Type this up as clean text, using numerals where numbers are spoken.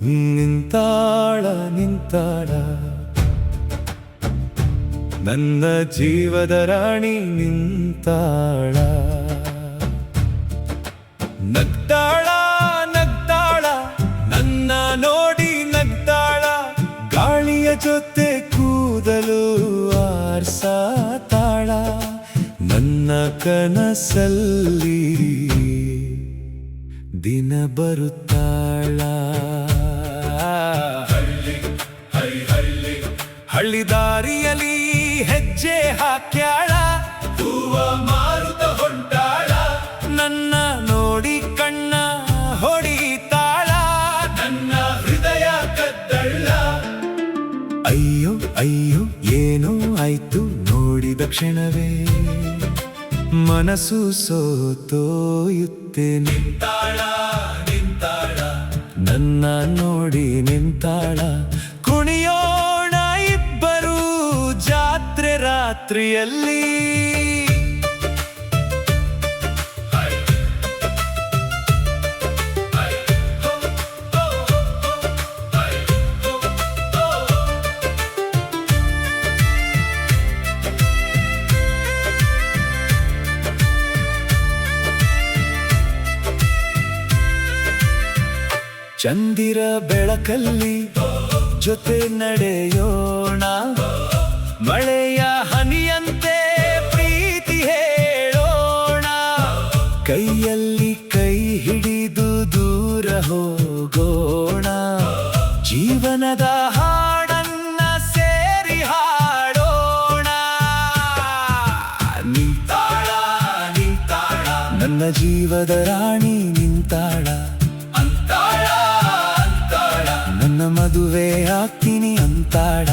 ನಿಂತಾಳ ನಿಂತಾಳ ನನ್ನ ಜೀವದ ರಾಣಿ ನಿಂತಾಳ. ನಗ್ತಾಳ ನಗ್ತಾಳ ನನ್ನ ನೋಡಿ ನಗ್ತಾಳ, ಗಾಳಿಯ ಜೊತೆ ಕೂದಲು ಆರ್ಸಾತಾಳ. ನನ್ನ ಕನಸಲ್ಲಿ ದಿನ ಬರುತ್ತಾಳ. ಹಳ್ಳಿ ದಾರಿಯಲ್ಲಿ ಹೆಜ್ಜೆ ಹಾಕ್ಯಾಳ, ಹೂವ ಮಾರುತ ಹೊಂಟಾಳ. ನನ್ನ ನೋಡಿ ಕಣ್ಣ ಹೊಡಿತಾಳ, ನನ್ನ ಹೃದಯ ಕದ್ದಳ್ಳ. ಅಯ್ಯೋ ಅಯ್ಯೋ ಏನೋ ಆಯ್ತು ನೋಡಿದ ಕ್ಷಣವೇ ಮನಸ್ಸು ಸೋತೋಯುತ್ತೆ. ನಿಂತಾಳ ನಿಂತಾಳ ನನ್ನ ನೋಡಿ ನಿಂತಾಳ. ಕುಣಿಯೋಣ ಇಬ್ಬರು ಜಾತ್ರೆ ರಾತ್ರಿಯಲ್ಲಿ. ಚಂದಿರ ಬೆಳಕಲ್ಲಿ ಜೊತೆ ನಡೆಯೋಣ, ಮಳೆಯ ಹನಿಯಂತೆ ಪ್ರೀತಿ ಹೇಳೋಣ. ಕೈಯಲ್ಲಿ ಕೈ ಹಿಡಿದು ದೂರ ಹೋಗೋಣ, ಜೀವನದ ಹಾಡನ್ನ ಸೇರಿ ಹಾಡೋಣ. ನಿಂತಾಳ ನಿಂತಾಳ ನನ್ನ ಜೀವದ ರಾಣಿ ನಿಂತಾಳ. ನನ್ನ ಮದುವೆ ಆಗ್ತೀನಿ ಅಂತಾಳ.